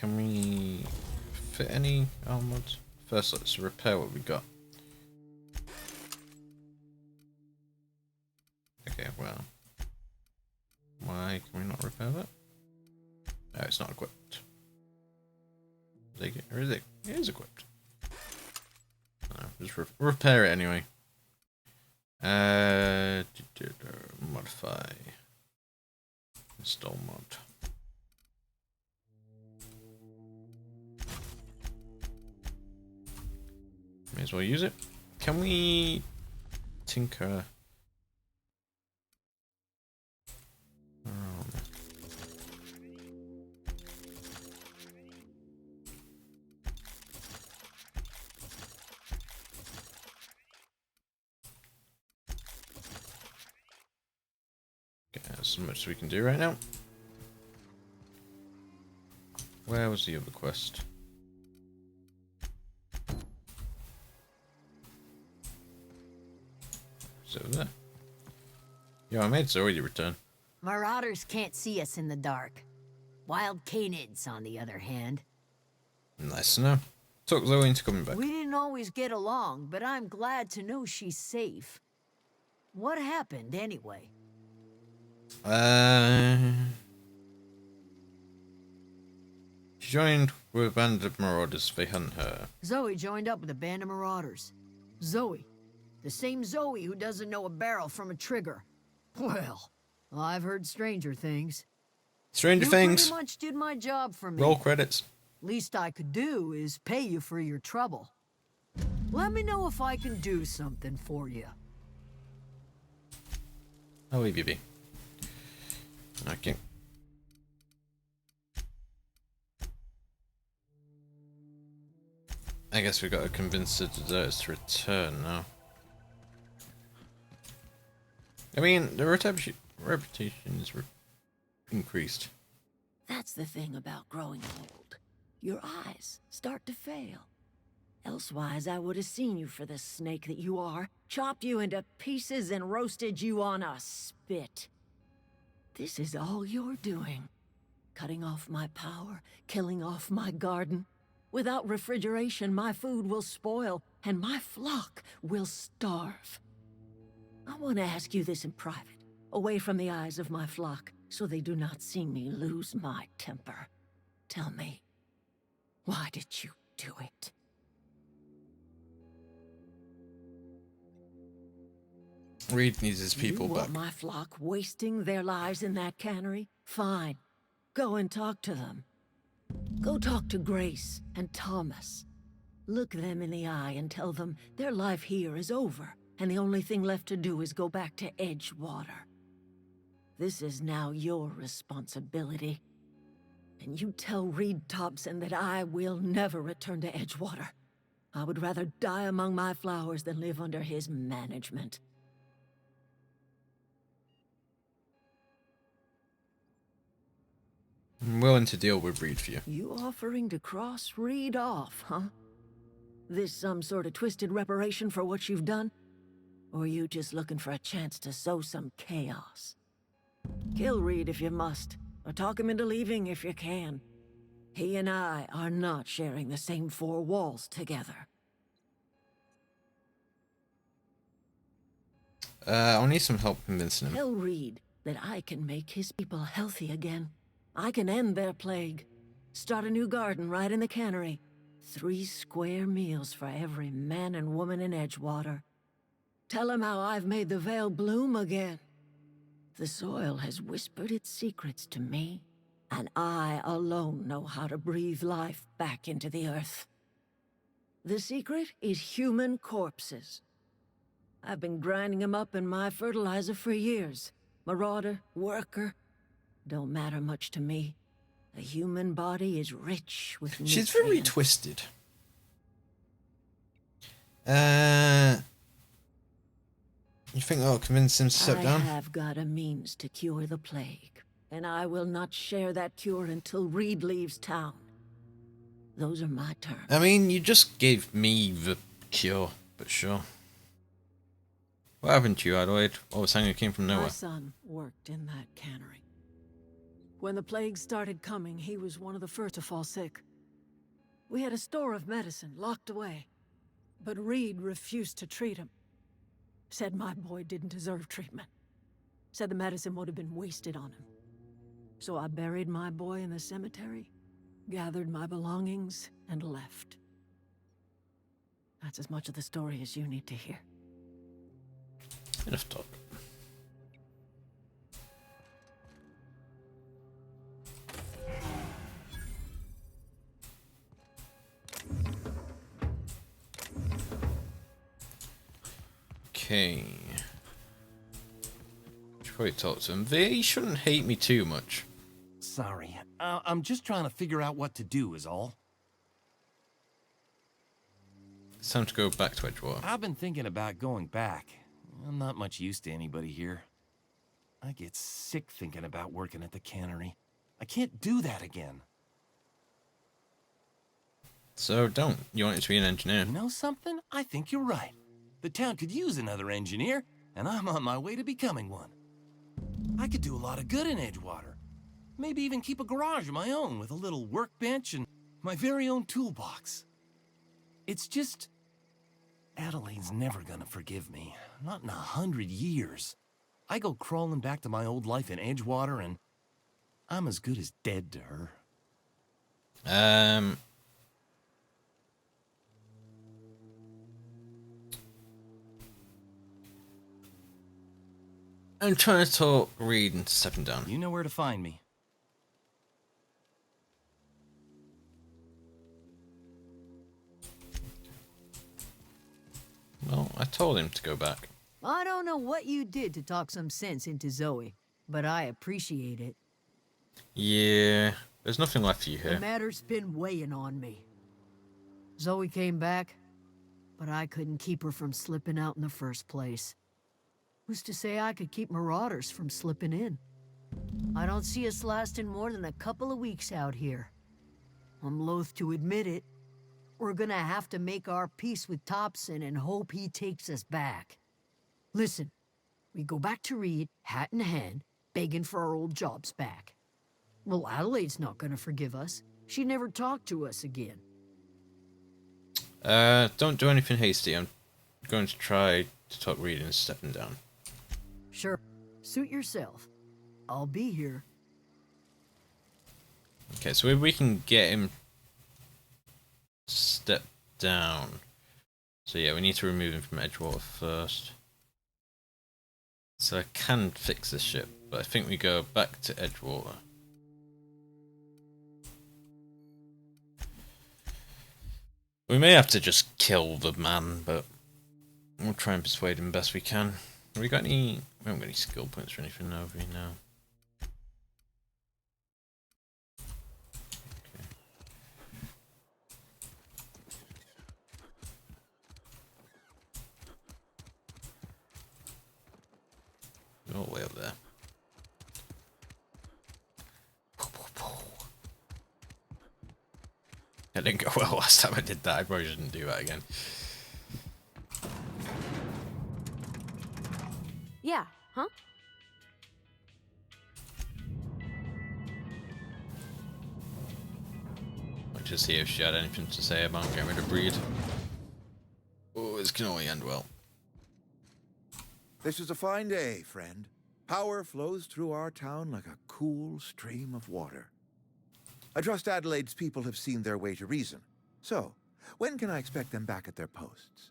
Can we fit any armors? First, let's repair what we got. Okay, well, why can we not repair that? No, it's not equipped. Or is it? It is equipped. No, just repair it anyway. Modify. Install mod. May as well use it. Can we tinker? As much as we can do right now. Where was the other quest? Is it over there? Yeah, I made Zoe return. Marauders can't see us in the dark. Wild canids, on the other hand. Nice to know. Talk Zoe into coming back. We didn't always get along, but I'm glad to know she's safe. What happened, anyway? She joined with a band of marauders. They hunt her. Zoe joined up with a band of marauders. Zoe. The same Zoe who doesn't know a barrel from a trigger. Well, I've heard stranger things. Stranger Things. You pretty much did my job for me. Roll credits. Least I could do is pay you for your trouble. Let me know if I can do something for you. I'll leave you be. Okay. I guess we've got to convince the deserters to return now. I mean, the reputation is increased. That's the thing about growing old. Your eyes start to fail. Elsewise, I would have seen you for the snake that you are, chopped you into pieces and roasted you on a spit. This is all you're doing. Cutting off my power, killing off my garden. Without refrigeration, my food will spoil, and my flock will starve. I want to ask you this in private, away from the eyes of my flock, so they do not see me lose my temper. Tell me, why did you do it? Reed needs his people you back. Want my flock wasting their lives in that cannery? Fine. Go and talk to them. Go talk to Grace and Thomas. Look them in the eye and tell them their life here is over, and the only thing left to do is go back to Edgewater. This is now your responsibility. And you tell Reed Thompson that I will never return to Edgewater. I would rather die among my flowers than live under his management. I'm willing to deal with Reed for you. You offering to cross Reed off, huh? This some sort of twisted reparation for what you've done? Or you just looking for a chance to sow some chaos? Kill Reed if you must, or talk him into leaving if you can. He and I are not sharing the same four walls together. I'll need some help convincing him. Tell Reed that I can make his people healthy again. I can end their plague. Start a new garden right in the cannery. 3 square meals for every man and woman in Edgewater. Tell him how I've made the Vale bloom again. The soil has whispered its secrets to me, and I alone know how to breathe life back into the earth. The secret is human corpses. I've been grinding them up in my fertilizer for years. Marauder, worker, don't matter much to me. A human body is rich with nutrients. She's very twisted. You think that'll convince him to step down? I have got a means to cure the plague, and I will not share that cure until Reed leaves town. Those are my terms. I mean, you just gave me the cure, but sure. What happened to you, Adelaide? Oh, Sanger came from nowhere. My son worked in that cannery. When the plague started coming, he was one of the first to fall sick. We had a store of medicine locked away, but Reed refused to treat him. Said my boy didn't deserve treatment. Said the medicine would have been wasted on him. So I buried my boy in the cemetery, gathered my belongings, and left. That's as much of the story as you need to hear. Enough talk. Okay. Should probably talk to him. They shouldn't hate me too much. Sorry. I'm just trying to figure out what to do is all. It's time to go back to Edgewater. I've been thinking about going back. I'm not much use to anybody here. I get sick thinking about working at the cannery. I can't do that again. So don't. You want it to be an engineer. You know something? I think you're right. The town could use another engineer, and I'm on my way to becoming one. I could do a lot of good in Edgewater. Maybe even keep a garage of my own with a little workbench and my very own toolbox. It's just... Adelaide's never gonna forgive me. Not in 100 years. I go crawling back to my old life in Edgewater, and I'm as good as dead to her. I'm trying to talk Reed into stepping down. You know where to find me. Well, I told him to go back. I don't know what you did to talk some sense into Zoe, but I appreciate it. Yeah, there's nothing left for you The here. matter's been weighing on me. Zoe came back, but I couldn't keep her from slipping out in the first place. Who's to say I could keep marauders from slipping in? I don't see us lasting more than a couple of weeks out here. I'm loath to admit it. We're gonna have to make our peace with Thompson and hope he takes us back. Listen, we go back to Reed, hat in hand, begging for our old jobs back. Well, Adelaide's not gonna forgive us. She never talked to us again. Don't do anything hasty. I'm going to try to talk Reed into stepping down. Sure, suit yourself. I'll be here. Okay, so if we can get him to step down. So yeah, we need to remove him from Edgewater first. So I can fix this ship, but I think we go back to Edgewater. We may have to just kill the man, but we'll try and persuade him best we can. Have we got any... We haven't got any skill points or anything over here now. Okay. All the way up there. That didn't go well last time I did that. I probably shouldn't do that again. Yeah, huh? Let's just see if she had anything to say about getting rid of Breed. Oh, this can only end well. This is a fine day, friend. Power flows through our town like a cool stream of water. I trust Adelaide's people have seen their way to reason. So, when can I expect them back at their posts?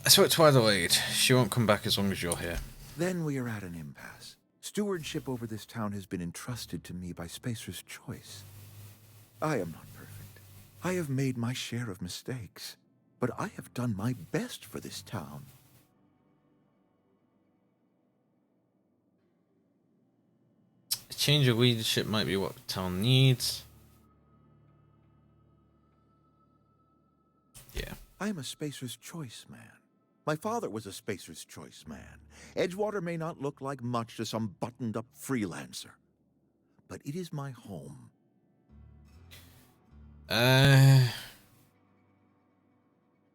I spoke to Adelaide. She won't come back as long as you're here. Then we are at an impasse. Stewardship over this town has been entrusted to me by Spacer's choice. I am not perfect. I have made my share of mistakes, but I have done my best for this town. A change of leadership might be what the town needs. Yeah. I am a Spacer's choice man. My father was a Spacer's choice man. Edgewater may not look like much to some buttoned-up freelancer, but it is my home.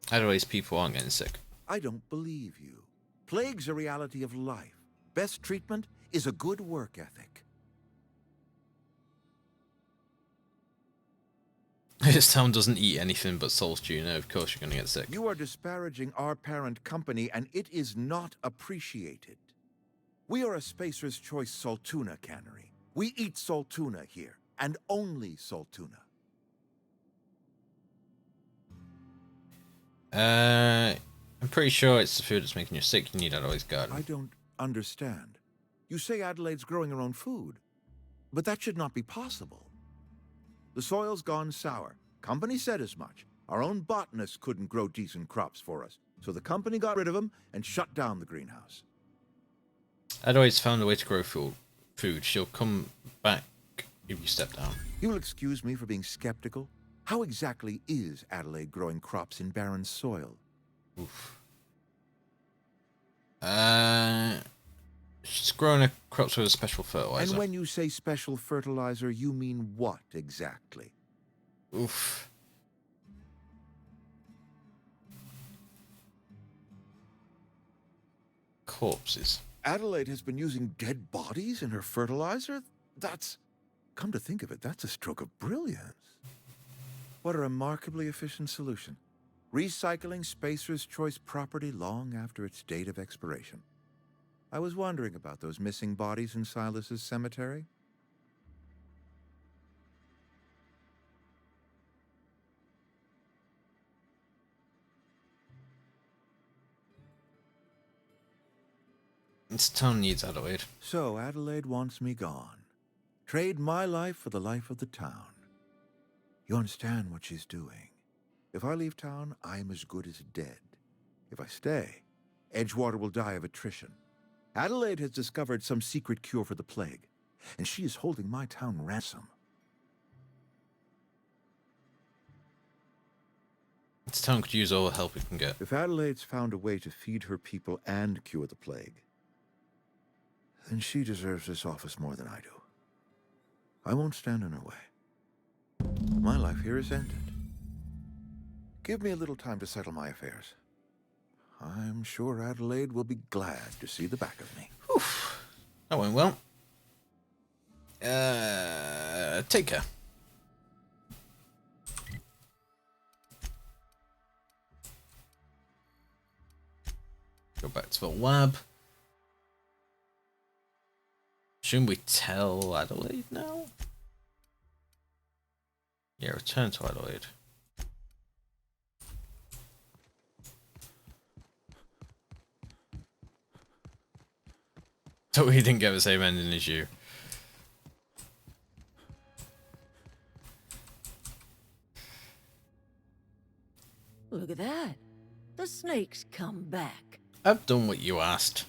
Adelaide's people aren't getting sick. I don't believe you. Plague's a reality of life. Best treatment is a good work ethic. This town doesn't eat anything but salt tuna. Of course you're going to get sick. You are disparaging our parent company, and it is not appreciated. We are a Spacer's Choice salt tuna cannery. We eat salt tuna here, and only salt tuna. I'm pretty sure it's the food that's making you sick. You need Adelaide's garden. I don't understand. You say Adelaide's growing her own food, but that should not be possible. The soil's gone sour. Company said as much. Our own botanist couldn't grow decent crops for us, so the company got rid of him and shut down the greenhouse. Adelaide's found a way to grow food. She'll come back if you step down. You will excuse me for being skeptical. How exactly is Adelaide growing crops in barren soil? Oof. She's growing her crops with a special fertilizer. And when you say special fertilizer, you mean what exactly? Oof. Corpses. Adelaide has been using dead bodies in her fertilizer? That's... Come to think of it, that's a stroke of brilliance. What a remarkably efficient solution. Recycling Spacer's Choice property long after its date of expiration. I was wondering about those missing bodies in Silas's cemetery. This town needs Adelaide. So Adelaide wants me gone. Trade my life for the life of the town. You understand what she's doing. If I leave town, I'm as good as dead. If I stay, Edgewater will die of attrition. Adelaide has discovered some secret cure for the plague, and she is holding my town ransom. This town could use all the help it can get. If Adelaide's found a way to feed her people and cure the plague, then she deserves this office more than I do. I won't stand in her way. My life here is ended. Give me a little time to settle my affairs. I'm sure Adelaide will be glad to see the back of me. Whew. That went well. Take her. Go back to the lab. Shouldn't we tell Adelaide now? Yeah, return to Adelaide. So he didn't get the same ending as you. Look at that. The snake's come back. I've done what you asked.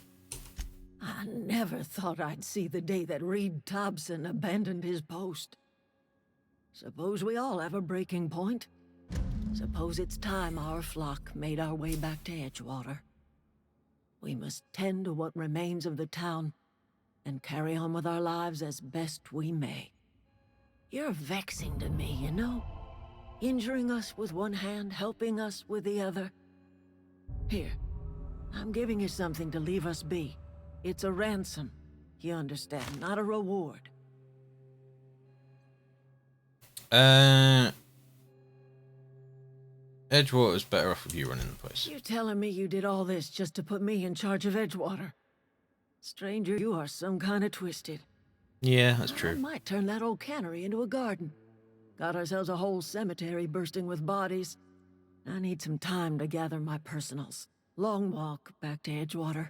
I never thought I'd see the day that Reed Thompson abandoned his post. Suppose we all have a breaking point. Suppose it's time our flock made our way back to Edgewater. We must tend to what remains of the town and carry on with our lives as best we may. You're vexing to me, you know? Injuring us with one hand, helping us with the other. Here, I'm giving you something to leave us be. It's a ransom, you understand, not a reward. Edgewater's better off with you running the place. You telling me you did all this just to put me in charge of Edgewater? Stranger, you are some kind of twisted. Yeah, that's I true. might turn that old cannery into a garden. Got ourselves a whole cemetery bursting with bodies. I need some time to gather my personals. Long walk back to Edgewater.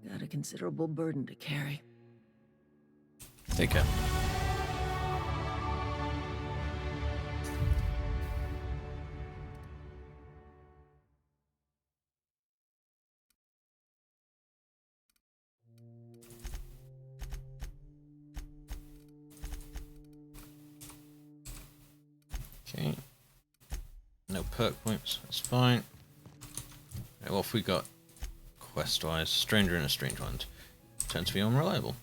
Got a considerable burden to carry. Take care. Okay. No perk points, that's fine. Okay, what have we got? Quest-wise, stranger in a strange land. Turns to be unreliable.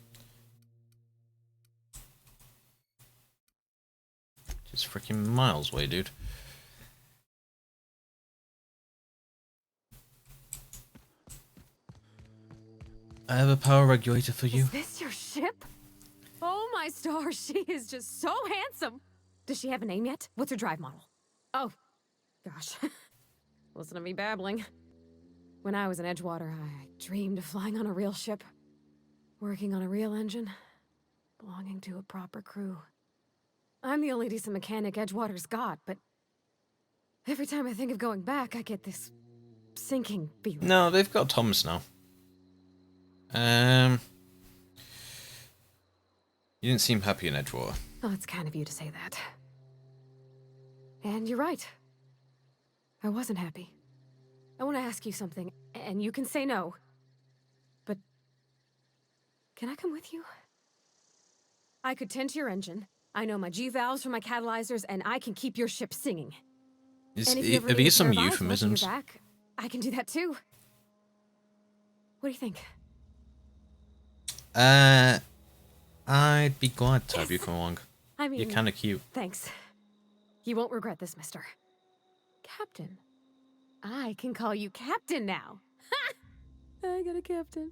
It's freaking miles away, dude. I have a power regulator for you. Is this your ship? Oh my stars, she is just so handsome. Does she have a name yet? What's her drive model? Oh, gosh. Listen to me babbling. When I was in Edgewater, I dreamed of flying on a real ship, working on a real engine, belonging to a proper crew. I'm the only decent mechanic Edgewater's got, but every time I think of going back, I get this sinking feeling. No, they've got Thomas now. You didn't seem happy in Edgewater. Oh, it's kind of you to say that. And you're right. I wasn't happy. I want to ask you something, and you can say no. But can I come with you? I could tend to your engine. I know my G-valves for my catalyzers, and I can keep your ship singing. And if you ever Are need a these some pair of eyes watching euphemisms? your back, I can do that too. What do you think? I'd be glad to have you come along. I mean, You're kind of cute. thanks. You won't regret this, mister. Captain. I can call you Captain now. Ha! I got a captain.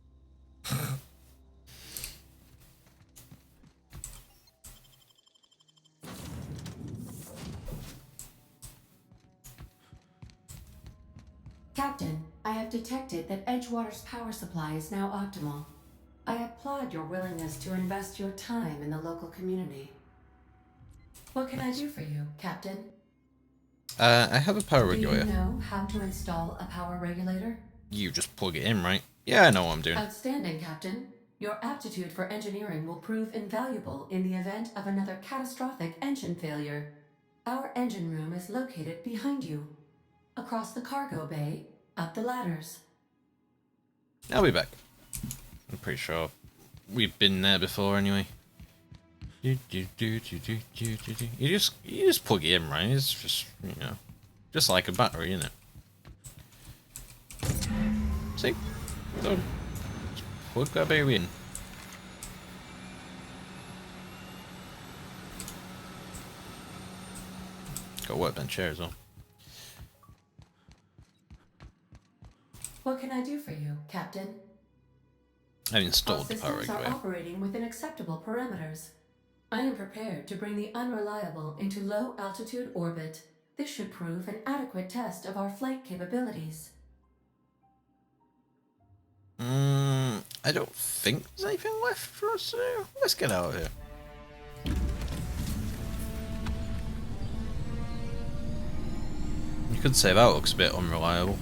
Captain, I have detected that Edgewater's power supply is now optimal. I applaud your willingness to invest your time in the local community. What can I do for you, Captain? I have a power Do you regulator. know how to install a power regulator? You just plug it in, right? Yeah, I know what I'm doing. Outstanding, Captain. Your aptitude for engineering will prove invaluable in the event of another catastrophic engine failure. Our engine room is located behind you. Across the cargo bay, up the ladders. I'll be back. I'm pretty sure we've been there before anyway. You just plug it in, right? It's just, you know, just like a battery, isn't it? See? So, just plug that baby in. Got a workbench here as well. What can I do for you, Captain? I've installed All the power systems are regulator. operating within acceptable parameters. I am prepared to bring the unreliable into low-altitude orbit. This should prove an adequate test of our flight capabilities. I don't think there's anything left for us to do. Let's get out of here. You could say that looks a bit unreliable.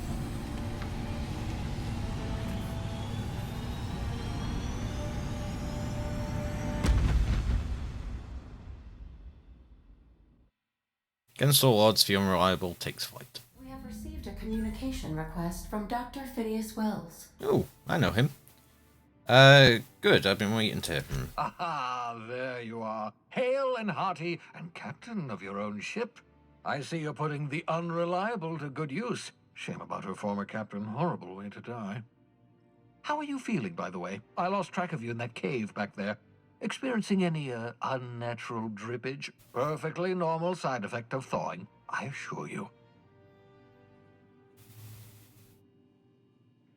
Against all odds, the unreliable takes flight. We have received a communication request from Dr. Phineas Wells. Oh, I know him. Good. I've been waiting to hear from him. Aha, there you are. Hale and hearty, and captain of your own ship. I see you're putting the unreliable to good use. Shame about her former captain. Horrible way to die. How are you feeling, by the way? I lost track of you in that cave back there. Experiencing any, unnatural drippage? Perfectly normal side effect of thawing, I assure you.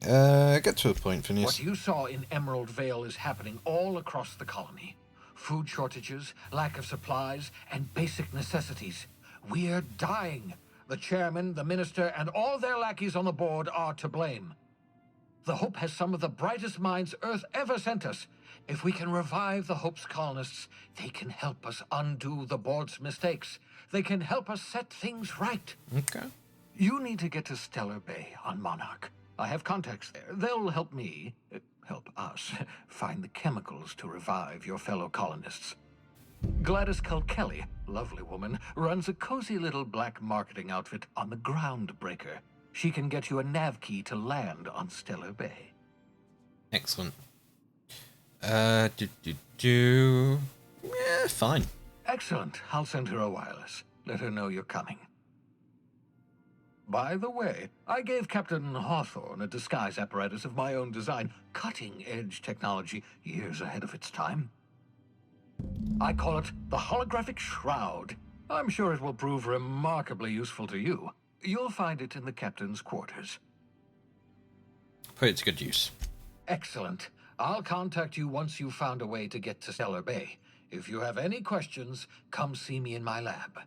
Get to a point, Phineas. What you saw in Emerald Vale is happening all across the colony. Food shortages, lack of supplies, and basic necessities. We're dying. The chairman, the minister, and all their lackeys on the board are to blame. The Hope has some of the brightest minds Earth ever sent us. If we can revive the Hope's colonists, they can help us undo the board's mistakes. They can help us set things right. Okay. You need to get to Stellar Bay on Monarch. I have contacts there. They'll help me, help us, find the chemicals to revive your fellow colonists. Gladys Kelly, lovely woman, runs a cozy little black marketing outfit on the Groundbreaker. She can get you a nav key to land on Stellar Bay. Excellent. Yeah, fine. Excellent. I'll send her a wireless. Let her know you're coming. By the way, I gave Captain Hawthorne a disguise apparatus of my own design, cutting-edge technology, years ahead of its time. I call it the Holographic Shroud. I'm sure it will prove remarkably useful to you. You'll find it in the captain's quarters. Put it to good use. Excellent. I'll contact you once you've found a way to get to Stellar Bay. If you have any questions, come see me in my lab.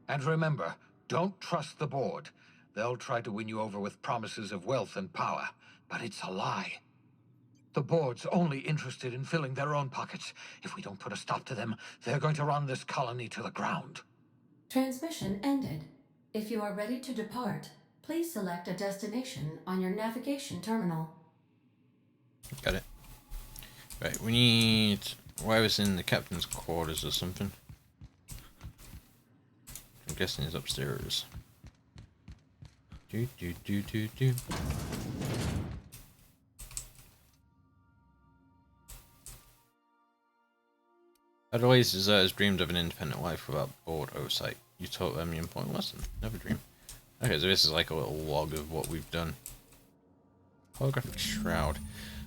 And remember, don't trust the board. They'll try to win you over with promises of wealth and power, but it's a lie. The board's only interested in filling their own pockets. If we don't put a stop to them, they're going to run this colony to the ground. Transmission ended. If you are ready to depart, please select a destination on your navigation terminal. Got it. Right, we need... Why was in the captain's quarters or something? I'm guessing it's upstairs. Do. Otherwise, deserters dreamed of an independent life without board oversight. You taught them the important lesson. Never dream. Okay, so this is like a little log of what we've done. Holographic shroud.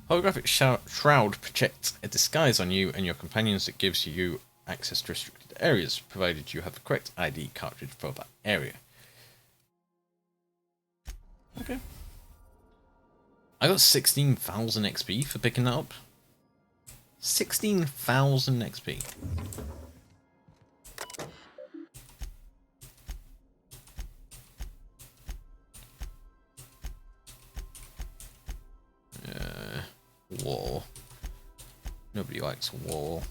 Holographic shroud projects a disguise on you and your companions that gives you access to restricted areas, provided you have the correct ID cartridge for that area. Okay. I got 16,000 XP for picking that up. 16,000 XP. War. Nobody likes war.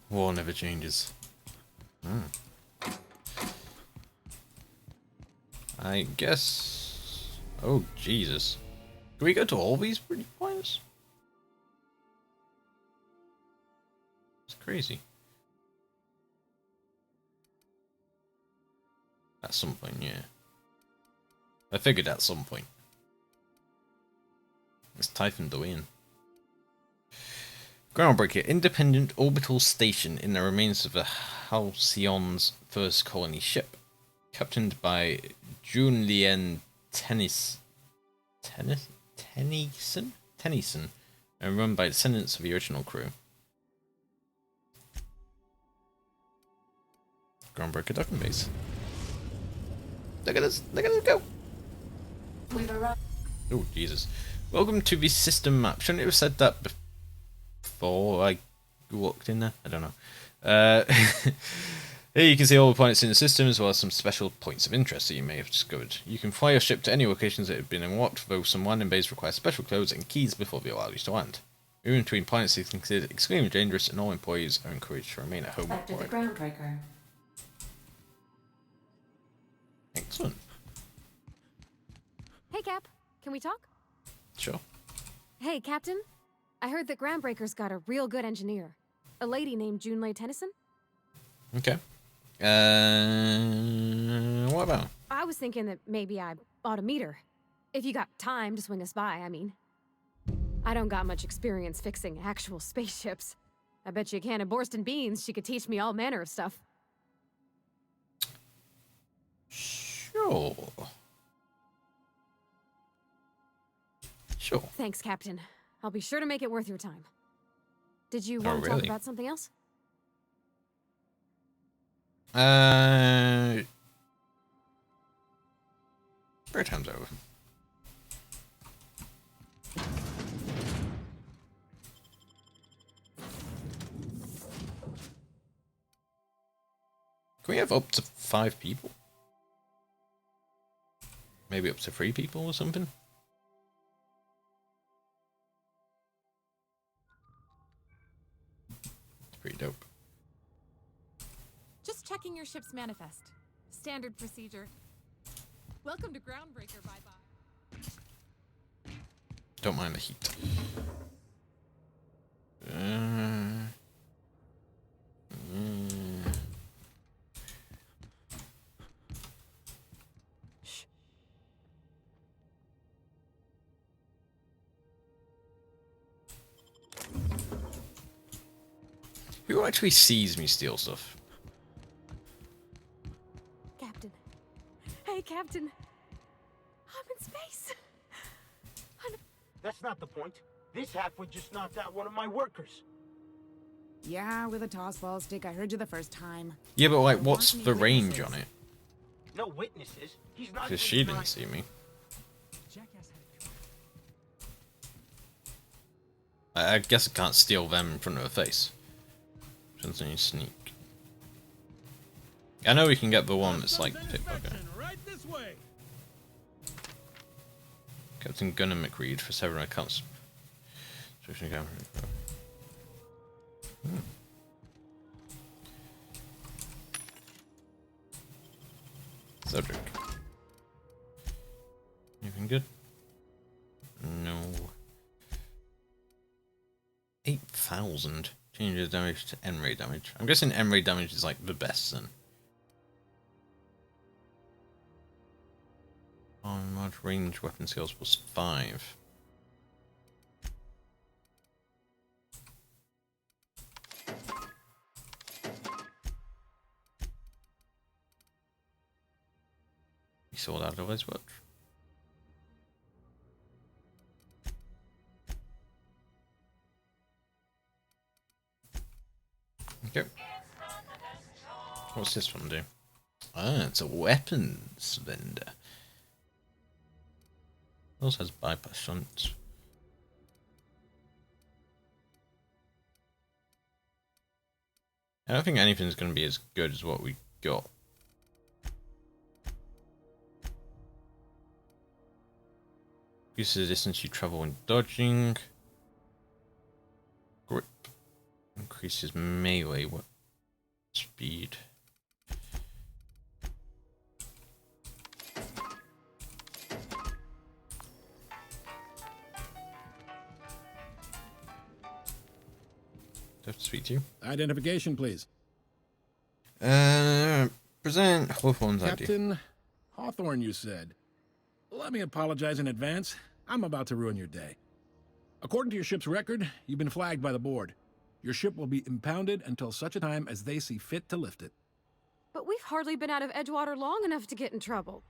War never changes. I guess... Oh, Jesus. Can we go to all these pretty points? It's crazy. At some point, yeah. I figured at some point. Let's typhoon the in. Groundbreaker, independent orbital station in the remains of the Halcyon's first colony ship, captained by Julian Tennyson, and run by descendants of the original crew. Groundbreaker docking base. Look at us go! We've arrived. Oh, Jesus. Welcome to the system map. Shouldn't it have said that before I walked in there? I don't know. Here you can see all the planets in the system, as well as some special points of interest that you may have discovered. You can fly your ship to any locations that have been unlocked, though some landing bays require special codes and keys before they allow you to land. Moving between planets is considered extremely dangerous, and all employees are encouraged to remain at home. Back to the groundbreaker. Excellent. Hey, Cap. Can we talk? Sure. Hey, Captain. I heard that Groundbreaker's got a real good engineer. A lady named Junlei Tennyson. Okay. What about? I was thinking that maybe I ought to meet her. If you got time to swing us by, I mean. I don't got much experience fixing actual spaceships. I bet you a can of Borston beans she could teach me all manner of stuff. Sure. Sure. Thanks, Captain. I'll be sure to make it worth your time. Did you want to talk about something else? Prayer time's over. Can we have up to 5 people? Maybe up to 3 people or something? It's pretty dope. Just checking your ship's manifest. Standard procedure. Welcome to Groundbreaker, bye-bye. Don't mind the heat. Shh. Who actually sees me steal stuff? Captain. Hey, Captain. I'm in space. That's not the point. This halfwit just knocked out one of my workers. Yeah, with a toss ball stick. I heard you the first time. Yeah, but like, There what's weren't the any range witnesses. on it? No witnesses. He's not Because even she denying- didn't see me. I guess I can't steal them in front of her face. Since I need sneak. I know we can get the one that's like pickpocket. Right this way. Captain Gunnar McReed for severing accounts. Switching camera. Cedric. Anything good? No. 8,000. Changes damage to end rate damage. I'm guessing end rate damage is like the best then. On large range weapon skills plus 5. You saw that otherwise, what? Okay. What's this one do? Ah, it's a weapons vendor. Also has bypass shunts. I don't think anything's going to be as good as what we got. Increases the distance you travel when dodging. Grip. Increases melee speed. Do I have to speak to you? Identification, please. Present Hawthorne's ID. Captain Hawthorne, you said. Let me apologize in advance. I'm about to ruin your day. According to your ship's record, you've been flagged by the board. Your ship will be impounded until such a time as they see fit to lift it. But we've hardly been out of Edgewater long enough to get in trouble.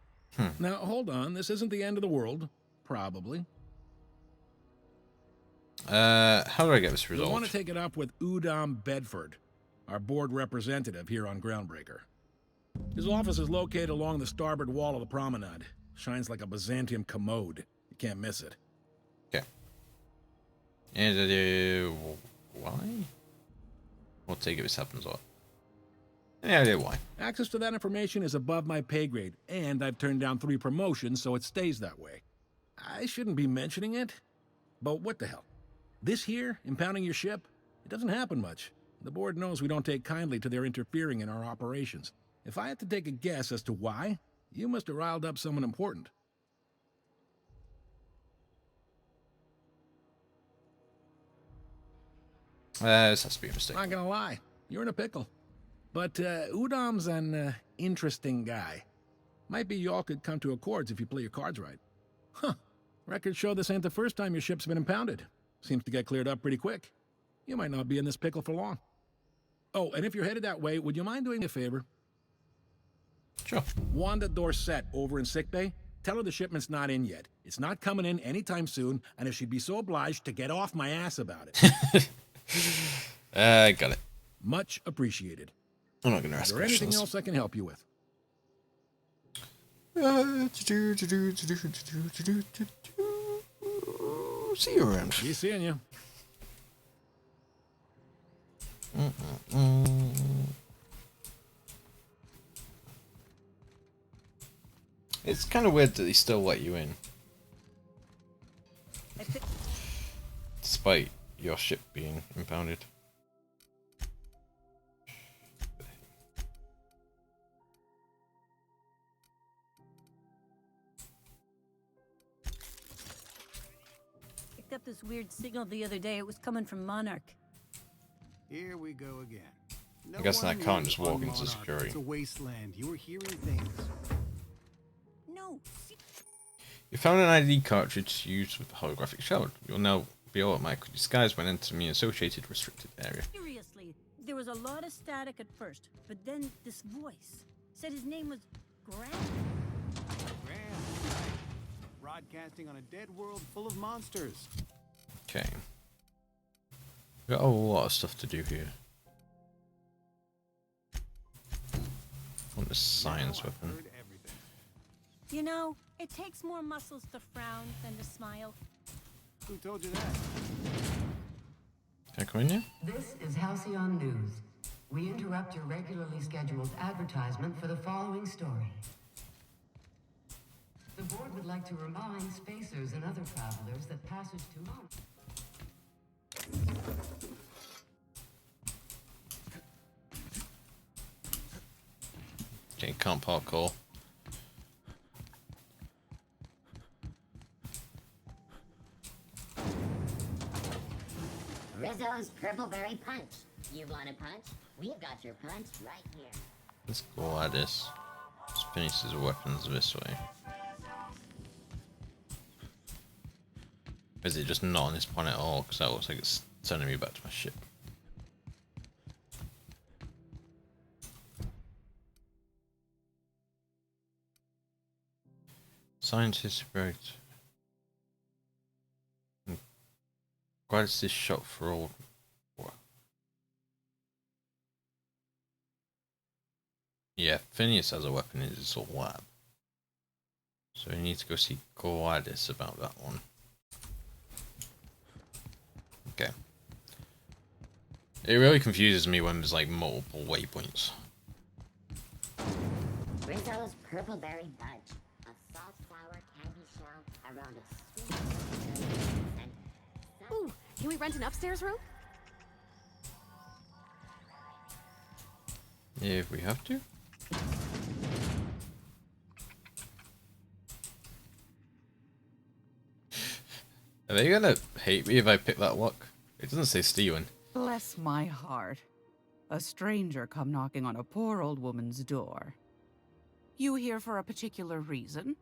Now, hold on. This isn't the end of the world. Probably. How do I get this You'll resolved? want to take it up with Udom Bedford, our board representative here on Groundbreaker. His office is located along the starboard wall of the promenade. Shines like a Byzantium commode. You can't miss it. Okay. And why? We'll take if this happens or any idea why. Access to that information is above my pay grade, and I've turned down 3 promotions, so it stays that way. I shouldn't be mentioning it, but what the hell? This here, impounding your ship, it doesn't happen much. The board knows we don't take kindly to their interfering in our operations. If I had to take a guess as to why, you must have riled up someone important. This has to be a mistake. Not gonna lie, you're in a pickle. But Udom's an interesting guy. Might be y'all could come to accords if you play your cards right. Huh. Records show this ain't the first time your ship's been impounded. Seems to get cleared up pretty quick. You might not be in this pickle for long. Oh, and if you're headed that way, would you mind doing me a favor? Sure. Wanda Dorset over in sickbay, tell her the shipment's not in yet. It's not coming in anytime soon, and if she'd be so obliged to get off my ass about it. Got it. Much appreciated. I'm not going to Is ask there anything questions. else I can help you with? See you around. Be seeing you. It's kind of weird that they still let you in. Despite your ship being impounded. Picked up this weird signal the other day. It was coming from Monarch. Here we go again. No I guess one I can't knew just walk on into Monarch. security. It's a wasteland. You were hearing things. No. You found an ID cartridge used with a holographic shell. You'll now be automatically disguised when entering the associated restricted area. Seriously, there was a lot of static at first, but then this voice said his name was Grant. Graham, broadcasting on a dead world full of monsters. Okay. We've got a lot of stuff to do here. want a science weapon. You know, it takes more muscles to frown than to smile. Who told you that? Can I come in here? This is Halcyon News. We interrupt your regularly scheduled advertisement for the following story. The board would like to remind spacers and other travelers that passage to Mars. Okay, can't parkour. Rizzo's Purpleberry Punch. You want a punch? We've got your punch right here. Let's go at this. Let's finish his weapons this way. Is it just not on this planet at all? Because that looks like it's sending me back to my ship. Scientist right. Why is this shot for all? Yeah, Phineas has a weapon in his little lab. So we need to go see Gladys about that one. Okay. It really confuses me when there's like multiple waypoints. Rizzo's Purpleberry Punch. A soft, sour candy shell around a sweet and Ooh, can we rent an upstairs room? Yeah, if we have to. Are they gonna hate me if I pick that lock? It doesn't say stealing. Bless my heart. A stranger come knocking on a poor old woman's door. You here for a particular reason?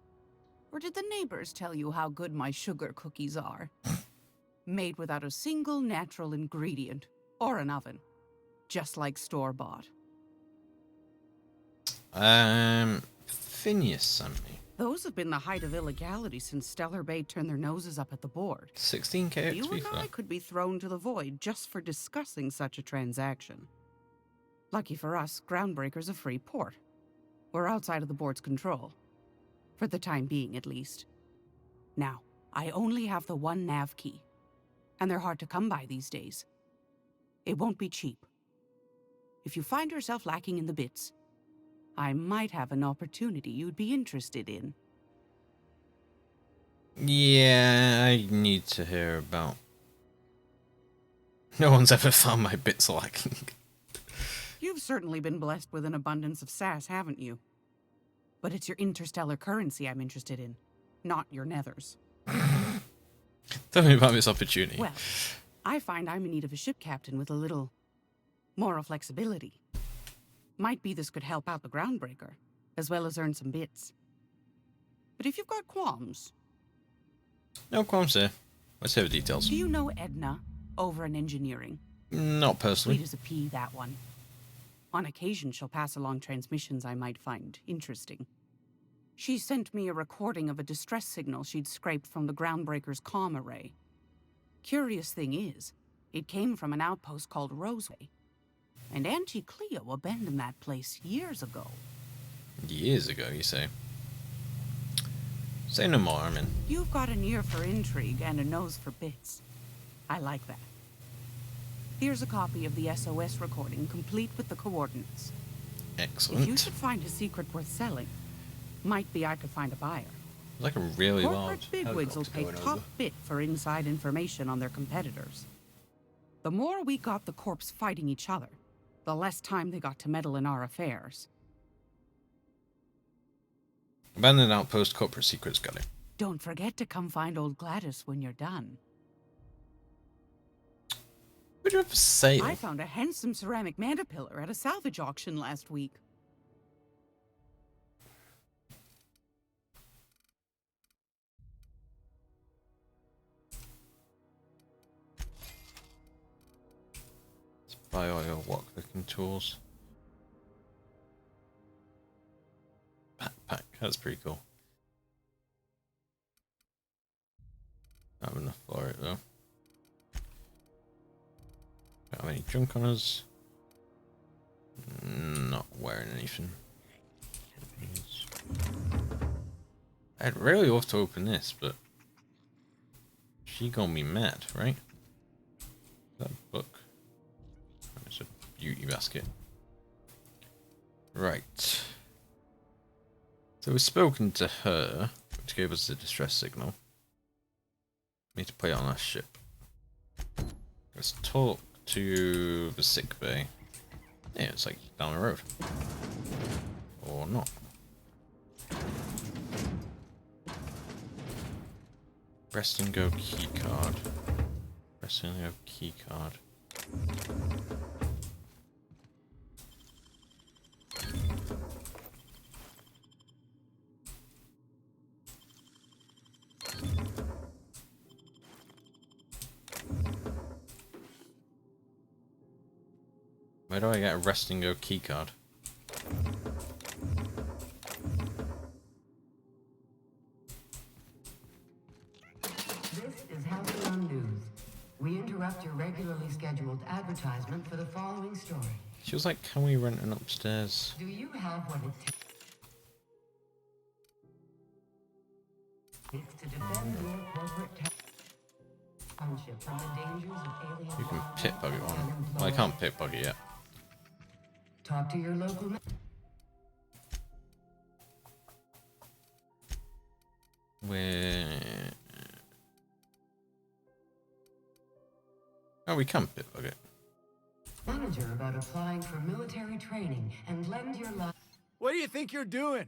Or did the neighbors tell you how good my sugar cookies are? Made without a single natural ingredient or an oven. Just like store-bought. Phineas sent me. Those have been the height of illegality since Stellar Bay turned their noses up at the board. 16k You XP and for I that. could be thrown to the void just for discussing such a transaction. Lucky for us, Groundbreaker's a free port. We're outside of the board's control. For the time being, at least. Now, I only have the one nav key. And they're hard to come by these days. It won't be cheap. If you find yourself lacking in the bits, I might have an opportunity you'd be interested in. Yeah, I need to hear about. No one's ever found my bits lacking. You've certainly been blessed with an abundance of sass, haven't you? But it's your interstellar currency I'm interested in, not your nethers. Tell me about this opportunity. Well, I find I'm in need of a ship captain with a little moral flexibility. Might be this could help out the Groundbreaker, as well as earn some bits. But if you've got qualms... No qualms there. Let's hear the details. Do you know Edna, over in engineering? Not personally. Sweet as a pea, that one. On occasion, she'll pass along transmissions I might find interesting. She sent me a recording of a distress signal she'd scraped from the Groundbreaker's comm array. Curious thing is, it came from an outpost called Roseway. And Auntie Cleo abandoned that place years ago. Years ago, you say? Say no more, Armin. You've got an ear for intrigue and a nose for bits. I like that. Here's a copy of the SOS recording, complete with the coordinates. Excellent. If you should find a secret worth selling, might be I could find a buyer. Like a really Corporate large bigwigs will pay top bit for inside information on their competitors. The more we got the corps fighting each other, the less time they got to meddle in our affairs. Abandoned outpost, corporate secrets, got it. Don't forget to come find old Gladys when you're done. What do you have for sale? I found a handsome ceramic mandapillar at a salvage auction last week. Let's buy all your lockpicking tools. Backpack, that's pretty cool. Not have enough for it though. Don't have any junk on us. Not wearing anything. I'd really love to open this, but she gonna be mad, right? That book. It's a beauty basket. Right. So we've spoken to her, which gave us the distress signal. We need to play it on our ship. Let's talk to the sick bay. Yeah, it's like down the road. Or not. Rest and go key card. Rest and go key card. Where do I get a rest and go key card? This is Halcyon News. We interrupt your regularly scheduled advertisement for the following story. She was like, can we rent an upstairs? Do you have what it takes to defend your corporate township from the dangers of alien? You can pit bug it on. Well, I can't pit bug it yet. Talk to your local. Where? Oh, we can pit bug it. Manager about applying for military training and lend your life. What do you think you're doing?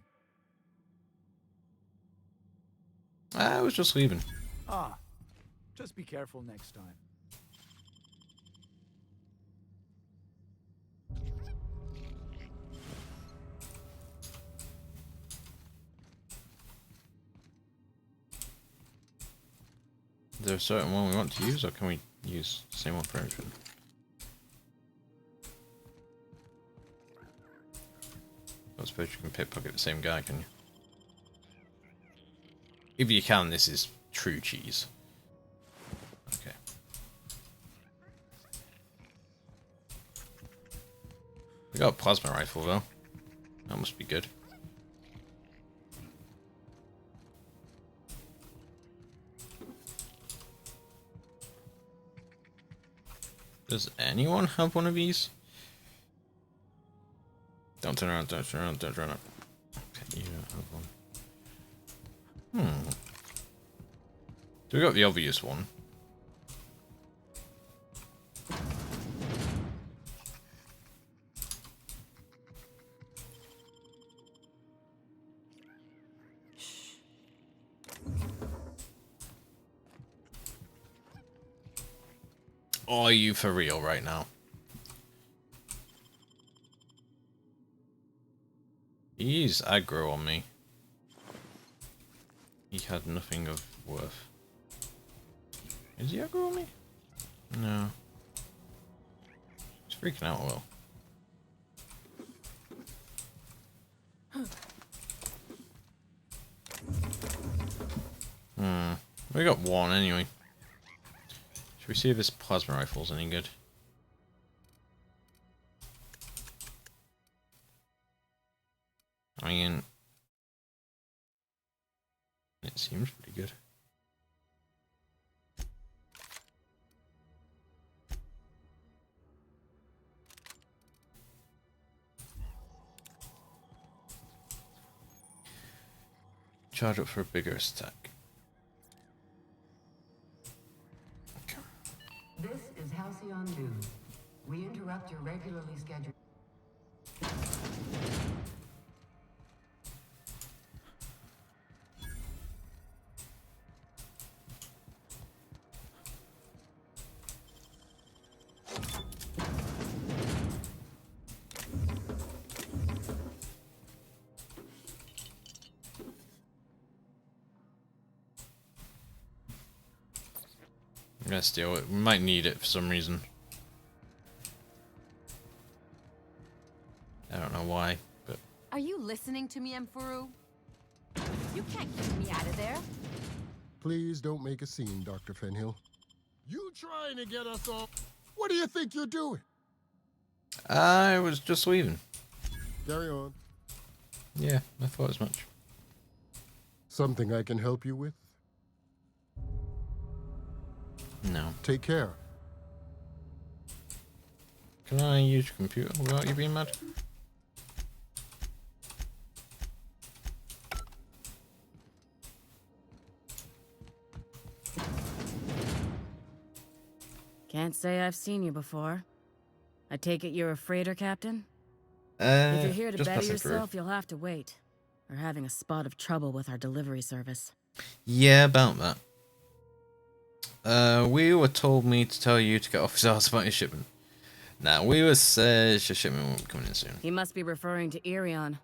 I was just leaving. Ah, just be careful next time. Is there a certain one we want to use, or can we use the same one for everything? I don't suppose you can pickpocket the same guy, can you? If you can, this is true cheese. Okay. We got a plasma rifle though. That must be good. Does anyone have one of these? Don't turn around, don't turn around, don't turn around. Okay, you don't have one. So we got the obvious one. Are you for real right now? He's aggro on me. He had nothing of worth. Is he aggro on me? No. He's freaking out a little. We got one anyway. Should we see if this plasma rifle's any good? I mean, it seems pretty good. Charge up for a bigger attack. This is Halcyon News. We interrupt your regularly scheduled. I'm gonna steal it. We might need it for some reason. I don't know why, but... Are you listening to me, Emfuru? You can't keep me out of there. Please don't make a scene, Dr. Fenhill. You trying to get us all... What do you think you're doing? I was just leaving. Carry on. Yeah, I thought as much. Something I can help you with? No. Take care. Can I use your computer without you being mad? Can't say I've seen you before. I take it you're a freighter captain? If you're here to just better passing through. yourself, you'll have to wait. We're having a spot of trouble with our delivery service. Yeah, about that. We were told me to tell you to get off his ass about your shipment. Now, we were says your shipment won't be coming in soon. He must be referring to Irion.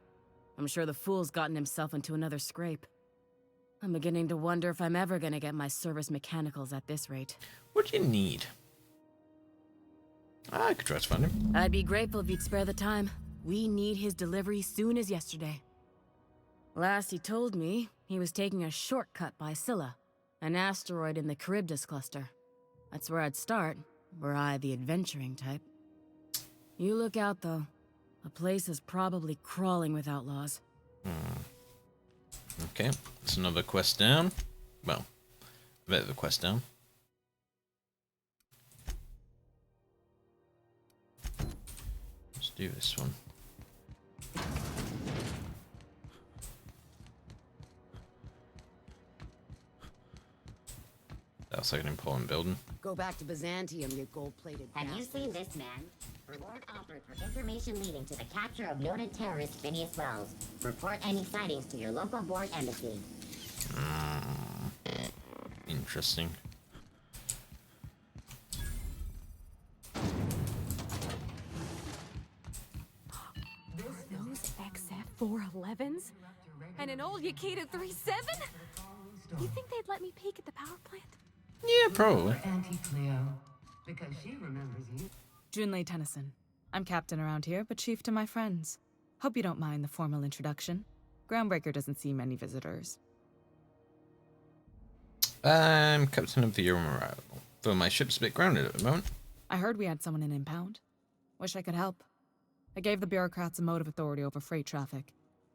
I'm sure the fool's gotten himself into another scrape. I'm beginning to wonder if I'm ever gonna get my service mechanicals at this rate. What do you need? I could try to find him. I'd be grateful if you'd spare the time. We need his delivery soon as yesterday. Last he told me, he was taking a shortcut by Scylla, an asteroid in the Charybdis cluster. That's where I'd start, were I the adventuring type. You look out, though. The place is probably crawling with outlaws. Okay, that's another quest down. Well, a bit of a quest down. Let's do this one. That's like an important building. Go back to Byzantium, you gold-plated Have you seen this man? Reward offered for information leading to the capture of noted terrorist Phineas Wells. Report any sightings to your local board embassy. Interesting. Those XF411s? And an old Yakita 37? You think they'd let me peek at the power plant? Yeah, probably. Auntie Cleo, because she remembers you. Junlei Tennyson. I'm captain around here, but chief to my friends. Hope you don't mind the formal introduction. Groundbreaker doesn't see many visitors. I'm captain of the Arrival, though my ship's a bit grounded at the moment. I heard we had someone in impound. Wish I could help. I gave the bureaucrats a motive authority over freight traffic,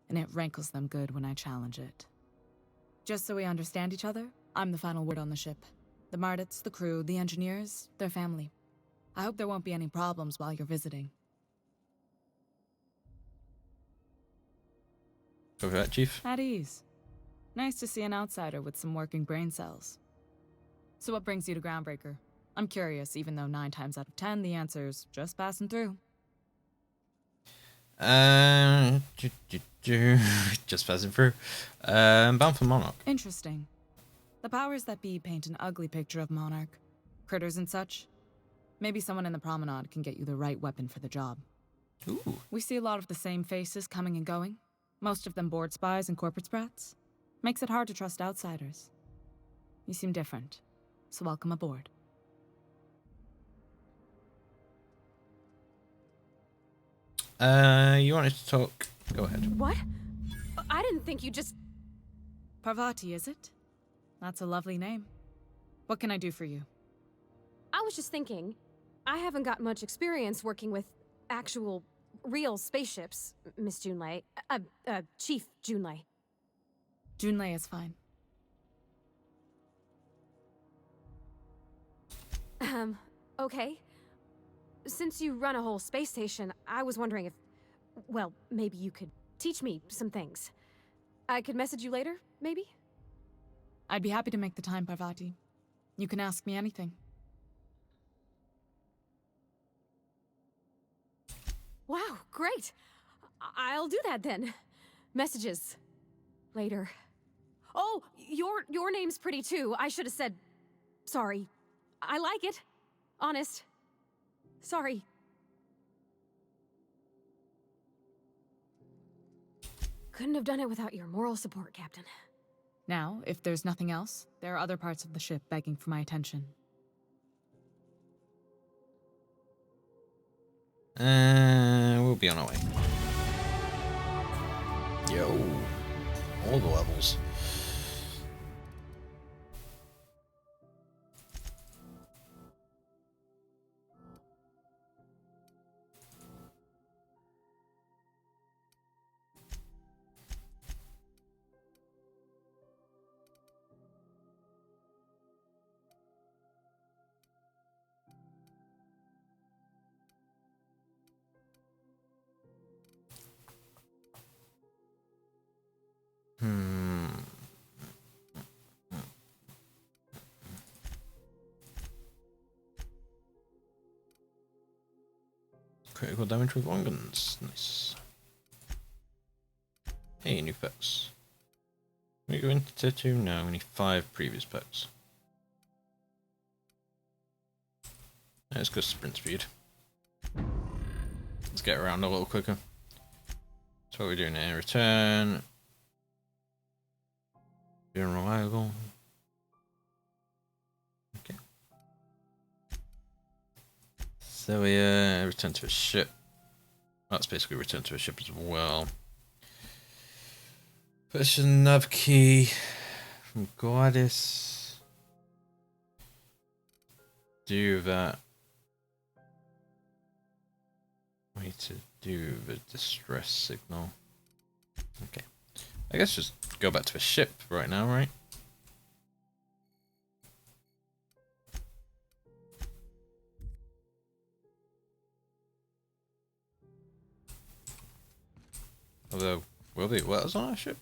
and it rankles them good when I challenge it. Just so we understand each other, I'm the final word on the ship. The Mardits, the crew, the engineers, their family. I hope there won't be any problems while you're visiting. Copy that, Chief. At ease. Nice to see an outsider with some working brain cells. So what brings you to Groundbreaker? I'm curious, even though 9 times out of 10 the answer's just passing through. Just passing through. Bound for Monarch. Interesting. The powers that be paint an ugly picture of Monarch. Critters and such. Maybe someone in the promenade can get you the right weapon for the job. Ooh. We see a lot of the same faces coming and going. Most of them board spies and corporate sprats. Makes it hard to trust outsiders. You seem different, so welcome aboard. You wanted to talk? Go ahead. What? I didn't think you just... Parvati, is it? That's a lovely name. What can I do for you? I was just thinking, I haven't got much experience working with actual, real spaceships, Miss Junlei. Chief Junlei. Junlei is fine. Okay. Since you run a whole space station, I was wondering if, well, maybe you could teach me some things. I could message you later, maybe? I'd be happy to make the time, Parvati. You can ask me anything. Wow, great. I'll do that then. Messages. Later. Oh, your name's pretty too. I should have said sorry. I like it. Honest. Sorry. Couldn't have done it without your moral support, Captain. Now, if there's nothing else, there are other parts of the ship begging for my attention. We'll be on our way. Yo. All the levels. Critical damage with long guns. Nice. Hey, new packs. We go into 2 now, only 5 previous packs. Let's go sprint speed. Let's get around a little quicker. That's what we're doing here. Return. Be unreliable. Okay. So we return to a ship. That's basically return to a ship as well. Push a nav key from Goddess. Do that. We need to do the distress signal. Okay. I guess just go back to the ship right now, right? Although, will they let us on our ship?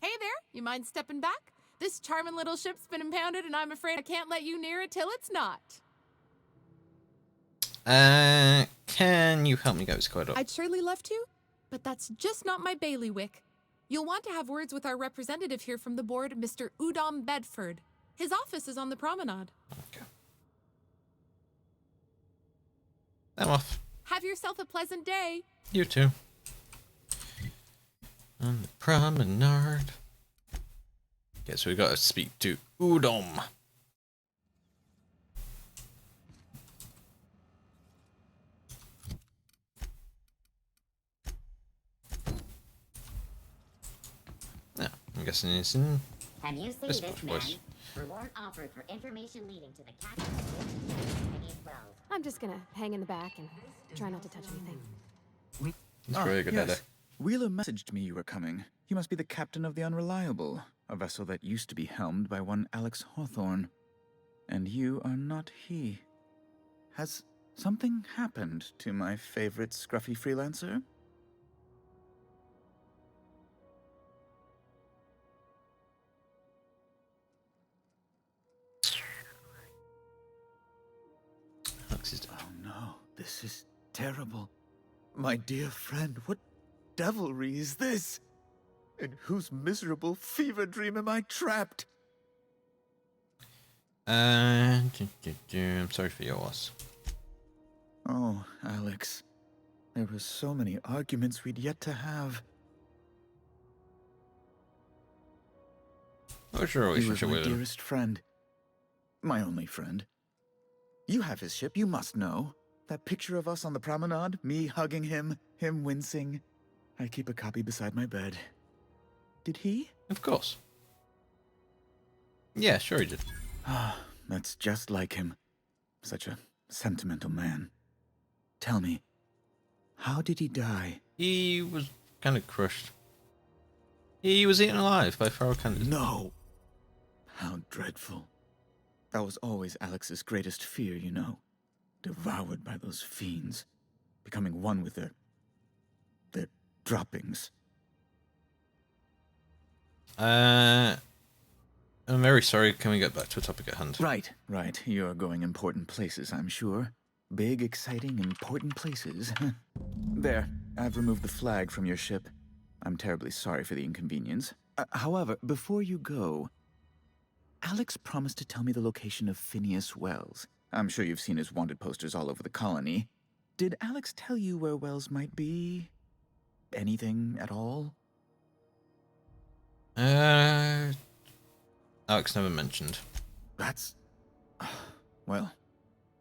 Hey there, you mind stepping back? This charming little ship's been impounded and I'm afraid I can't let you near it till it's not. Can you help me get this code up? I'd surely love to, but that's just not my bailiwick. You'll want to have words with our representative here from the board, Mr. Udom Bedford. His office is on the promenade. Okay. I'm off. Have yourself a pleasant day. You too. On the promenade. Okay, so we gotta speak to Udom. Yeah, I'm guessing it's in. Have you seen this this place. man? Reward offered for information leading to the capture of Phineas Wells. I'm just gonna hang in the back and try not to touch anything. That's really good idea. Wheeler messaged me you were coming. You must be the captain of the Unreliable, a vessel that used to be helmed by one Alex Hawthorne. And you are not he. Has something happened to my favorite scruffy freelancer? Oh no, this is terrible. My dear friend, what devilry is this? In whose miserable fever dream am I trapped? I'm sorry for your loss. Oh, Alex. There were so many arguments we'd yet to have. What's your relationship He was with my him? dearest friend. My only friend. You have his ship, you must know. That picture of us on the promenade, me hugging him, him wincing. I keep a copy beside my bed. Did he? Of course. Yeah, sure he did. Ah, that's just like him. Such a sentimental man. Tell me, how did he die? He was kind of crushed. He was eaten alive by feral cannibals. No! How dreadful. That was always Alex's greatest fear, you know. Devoured by those fiends. Becoming one with their droppings. I'm very sorry. Can we get back to a topic at hand? Right. You're going important places, I'm sure. Big, exciting, important places. There, I've removed the flag from your ship. I'm terribly sorry for the inconvenience. However, before you go, Alex promised to tell me the location of Phineas Wells. I'm sure you've seen his wanted posters all over the colony. Did Alex tell you where Wells might be? Anything at all? Alex never mentioned. That's... well,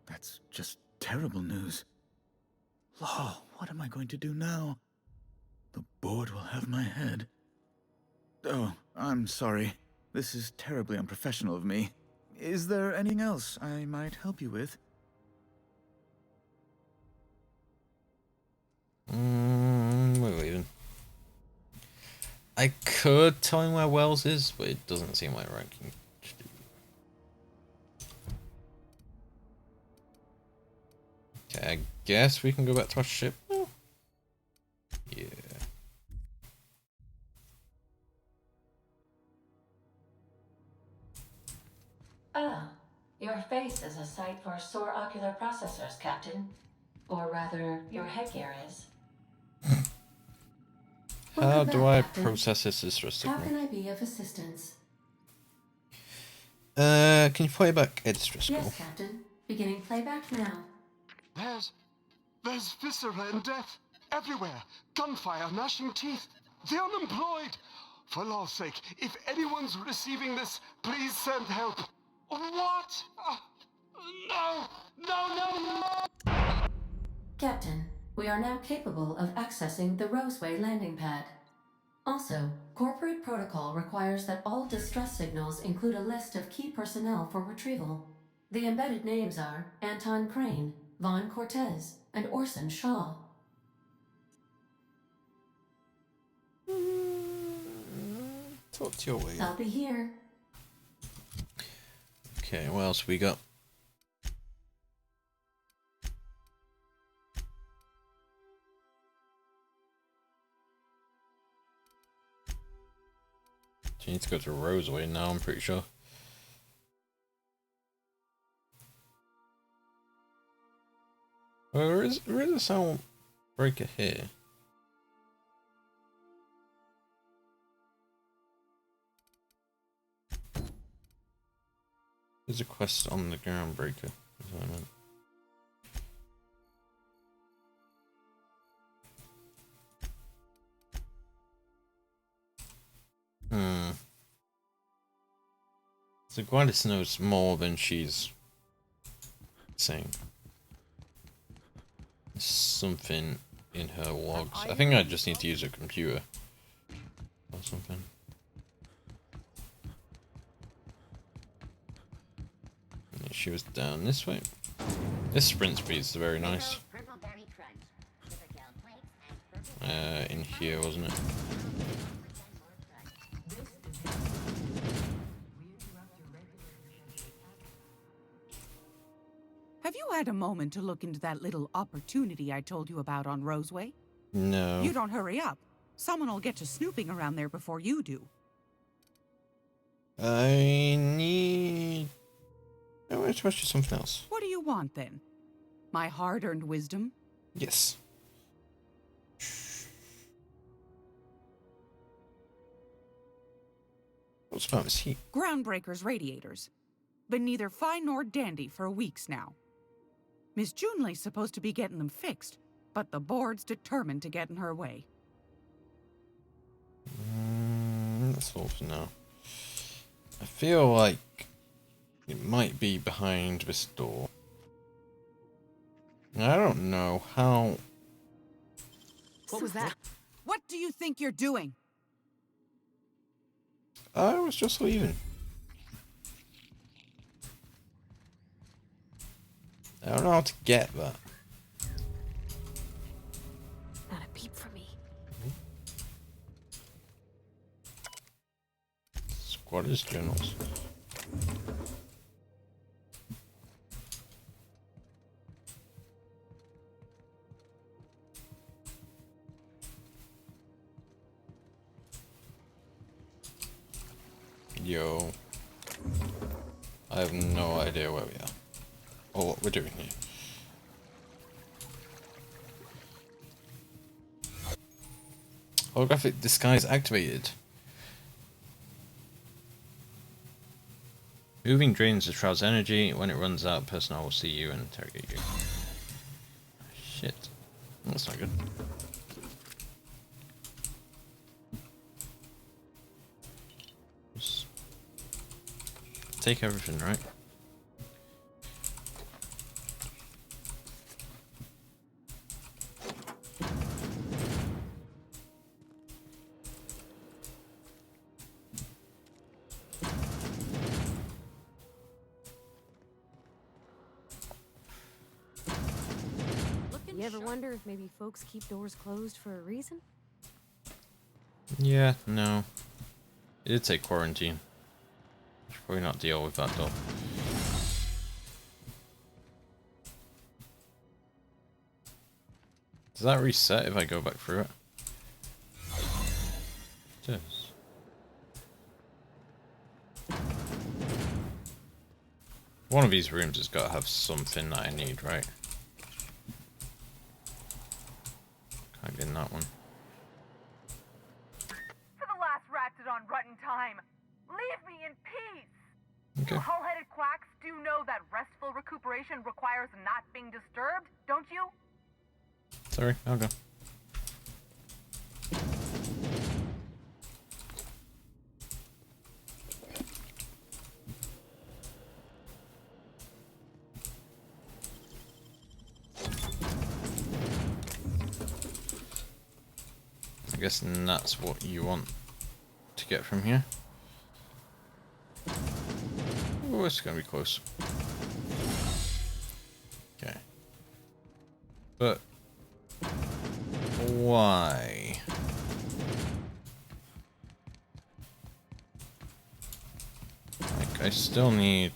that's just terrible news. Law, what am I going to do now? The board will have my head. Oh, I'm sorry. This is terribly unprofessional of me. Is there anything else I might help you with? We're leaving. I could tell him where Wells is, but it doesn't seem like ranking. Okay, I guess we can go back to our ship now. Yeah. Ah, your face is a sight site for sore ocular processors, Captain. Or rather, your headgear is. How Welcome do back, I Captain. process this distress How signal? can I be of assistance? Can you play back a distress Yes, call? Captain. Beginning playback now. There's viscera and death everywhere. Gunfire, gnashing teeth. The unemployed. For law's sake, if anyone's receiving this, please send help. What? No! No, no, no! Captain, we are now capable of accessing the Roseway landing pad. Also, corporate protocol requires that all distress signals include a list of key personnel for retrieval. The embedded names are Anton Crane, Vaughn Cortez, and Orson Shaw. Talk to your way. I'll be here. Okay, what else we got? You need to go to Roseway now, I'm pretty sure. Where is a sound breaker here? There's a quest on the groundbreaker. Is what I meant. So Gladys knows more than she's saying. There's something in her logs. I think I just need to use a computer or something. Yeah, she was down this way. This sprint speed is very nice. In here, wasn't it? Have you had a moment to look into that little opportunity I told you about on Roseway? No. You don't hurry up. Someone will get to snooping around there before you do. I need... I want to ask you something else. What do you want, then? My hard-earned wisdom? Yes. What's about this heat? Groundbreaker's radiators. Been neither fine nor dandy for weeks now. Miss Junley's supposed to be getting them fixed, but the board's determined to get in her way. That's all for now. I feel like it might be behind this door. I don't know how... What was that? What do you think you're doing? I was just leaving. I don't know how to get that. Not a peep for me. Squatters journals. Yo. I have no idea where we are. Or what we're doing here. Holographic disguise activated. Moving drains the shroud's energy. When it runs out, personnel will see you and interrogate you. Shit. That's not good. Just take everything, right? You ever wonder if maybe folks keep doors closed for a reason? Yeah, no. It did say quarantine. Should probably not deal with that though. Does that reset if I go back through it? It does. One of these rooms has got to have something that I need, right? Can't get in that one. For the last Raptidon rut in time, leave me in peace! Okay. You hull-headed quacks do know that restful recuperation requires not being disturbed, don't you? Sorry, I'll go. I guess that's what you want to get from here. Oh, it's gonna be close. Okay. But why? Like, I still need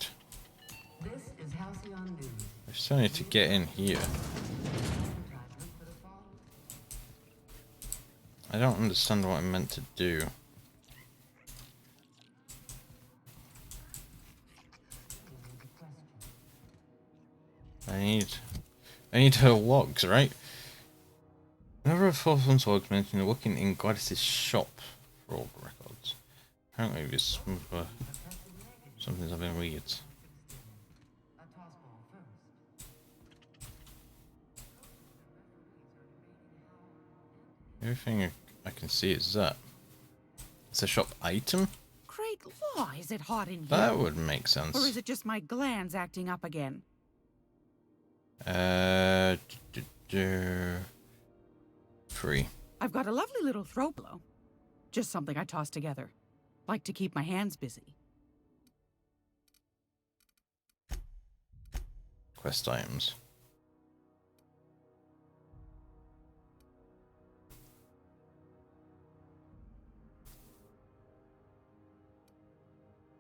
This is Halcyon News. I still need to get in here. I don't understand what I'm meant to do. I need her logs, right? Whenever a fourth one's logs mentioned working in Gladys's shop for all the records. Apparently this something's having weird. Everything I can see is that. It's a shop item? Great law, is it hot in here? That would make sense. Or is it just my glands acting up again? Free. I've got a lovely little throw blow. Just something I toss together. Like to keep my hands busy. Quest items.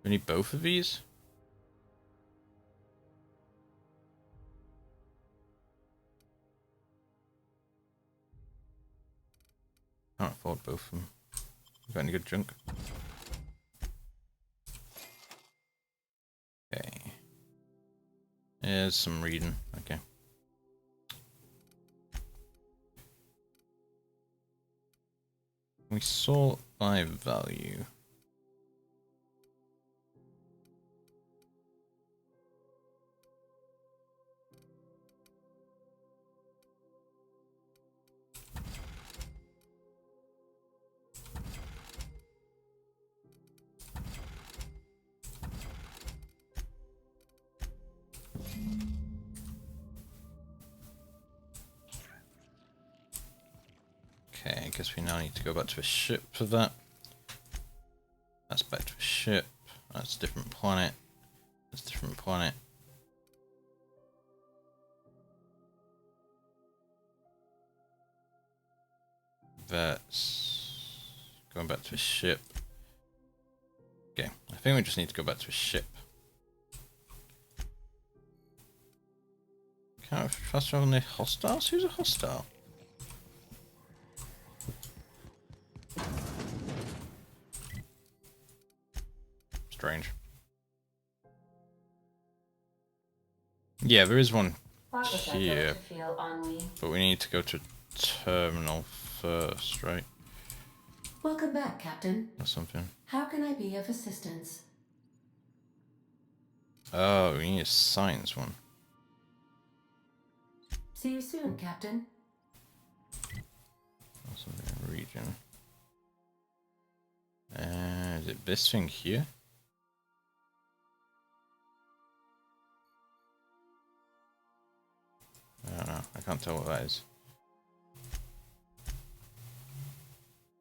We need both of these? Can't afford both of them. Got any good junk? Okay. There's some reading. Okay. We sort by value. Okay, I guess we now need to go back to a ship for that. That's back to a ship. That's a different planet. That's a different planet. That's going back to a ship. Okay, I think we just need to go back to a ship. Can't fast travel near hostiles? Who's a hostile? Strange. Yeah, there is one here, but we need to go to terminal first, right? Welcome back, Captain. Or something. How can I be of assistance? Oh, we need a science one. See you soon, Captain. Something in region. Is it this thing here? I don't know. I can't tell what that is.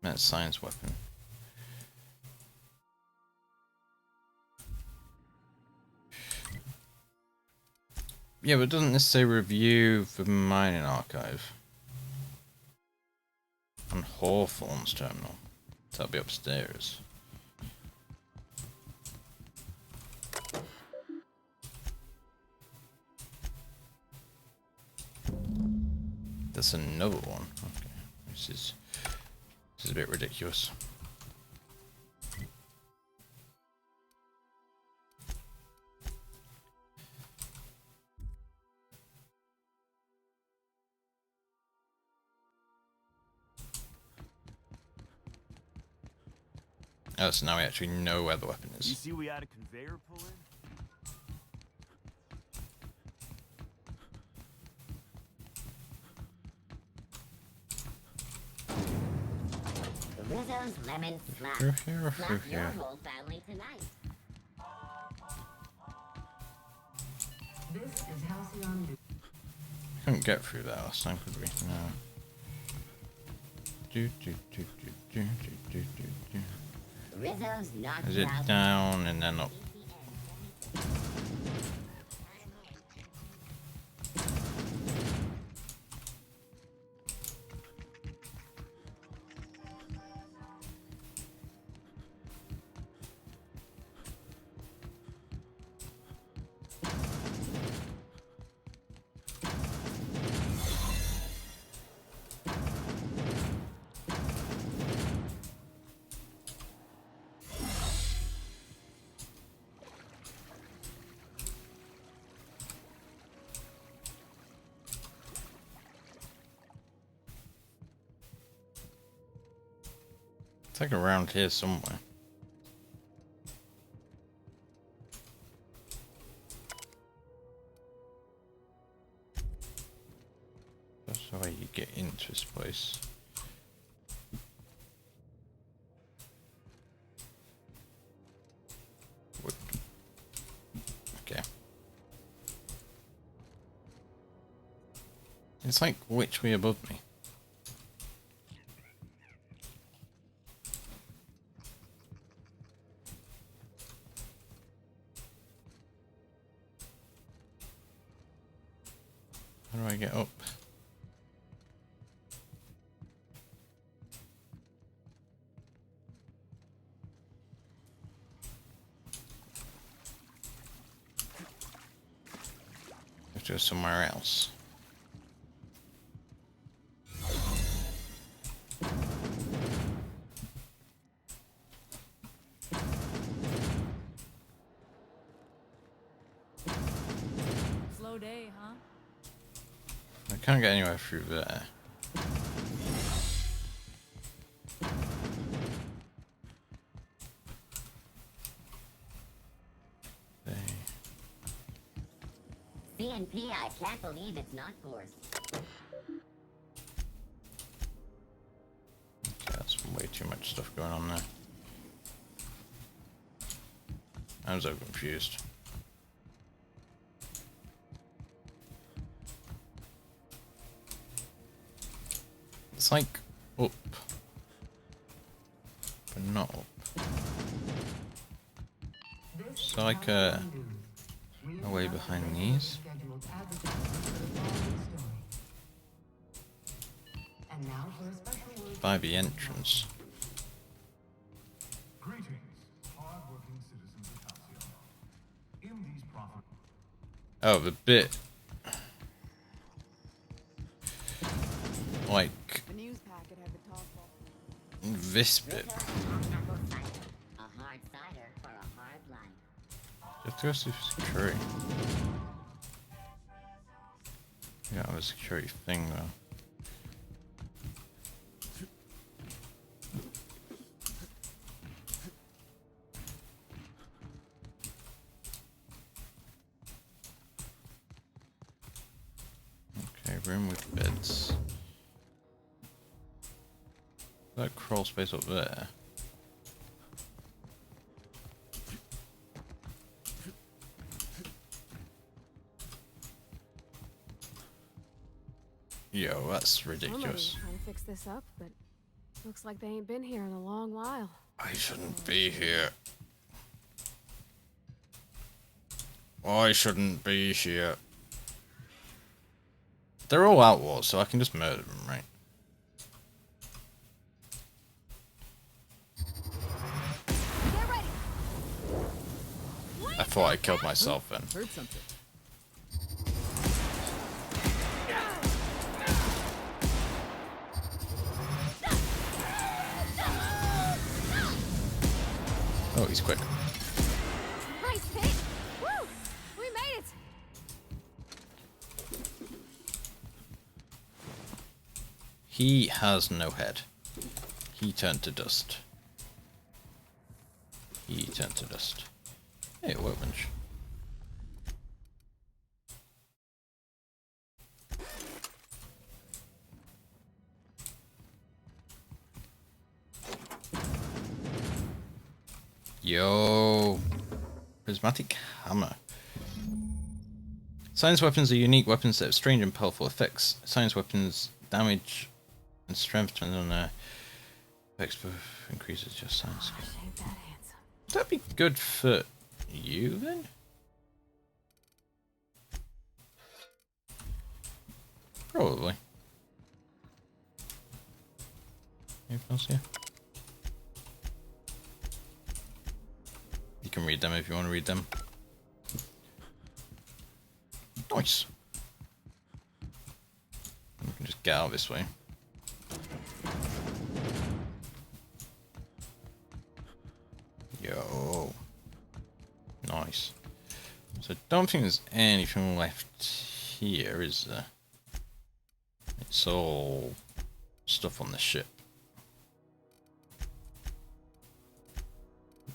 That's science weapon. Yeah, but doesn't this say review the mining archive? On Hawthorne's terminal. That'll be upstairs. That's another one. Okay, this is a bit ridiculous. Oh, so now we actually know where the weapon You is. see we had a conveyor pull in? Rizzo's Lemon Slap. Slap your whole family tonight. This is Halcyon. Couldn't get through that last time, could we? No. Rizzo's knocked Is it out. down and then up? It's like around here somewhere. That's the way you get into this place. Wood. Okay. It's like which way above me? How do I get up? I have to go somewhere else. Slow day, huh? I can't get anywhere through there. CNP, I can't believe it's not forced. Okay, that's way too much stuff going on there. I'm so confused. It's like up, but not up. It's like a way behind these. By the entrance. Greetings, hard-working citizens of Halcyon. In these profit. Oh, the bit. Like The news packet had the toss ball. this bit. A hard cider for a hard life. You have to go through security. Yeah, the security thing though. Okay, room with beds. That crawl space up there. Yo, that's ridiculous. Somebody's trying to fix this up, but looks like they ain't been here in a long while. I shouldn't be here. I shouldn't be here. They're all outlaws, so I can just murder them, right? Get ready. I thought I killed myself then. Heard something. Oh, he's quick. Nice hit. Woo! We made it. He has no head. He turned to dust. He turned to dust. Hey, a workbench. Yo, prismatic hammer. Science weapons are unique weapons that have strange and powerful effects. Science weapons damage and strength turns on their effects buff increases your science skill. Would that be good for you then? Probably. Anything else here? You can read them if you want to read them. Nice. We can just get out this way. Yo. Nice. So I don't think there's anything left here, is there? It's all stuff on the ship.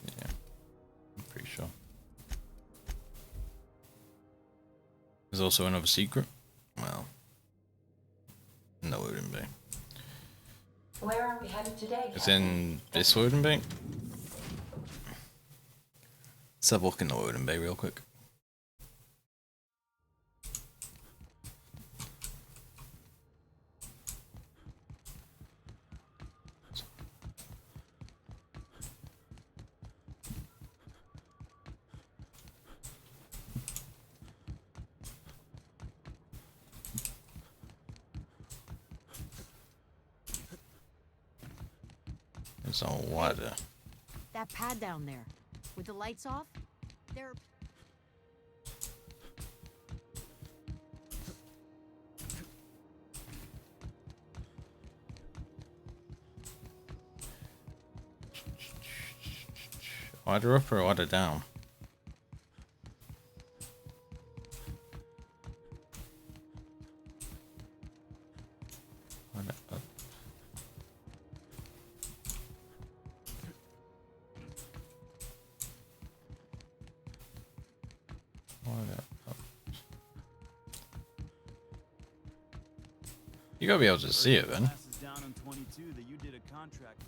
Yeah, I'm pretty sure. There's also another secret. Well, no, it wouldn't be. Where are we headed today? It's in this loading bay. Let's have a look in the loading bay real quick. It's a ladder. That pad down there, with the lights off, they're... Ladder up or ladder down? Ladder up. Ladder up. You gotta be able to see it then. Down on 22 that you did a contract.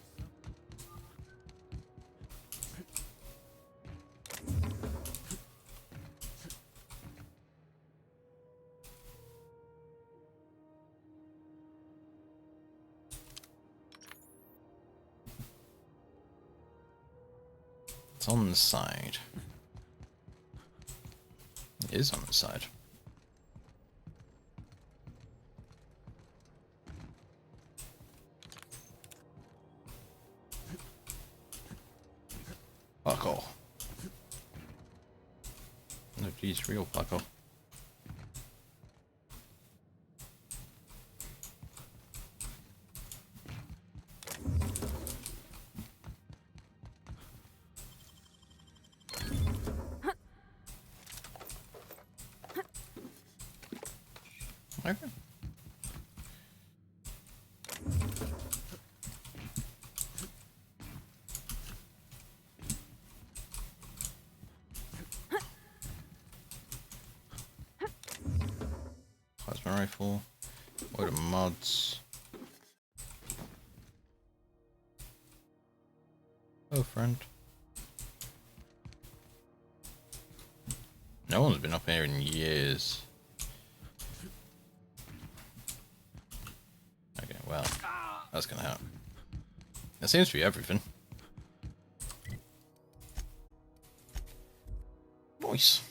It's on the side. It is on the side. Buckle. No, geez, real buckle. Okay. Plasma rifle. Load of mods. Oh, friend. No one's been up here in years. Okay, well, that's gonna help. That seems to be everything. Nice.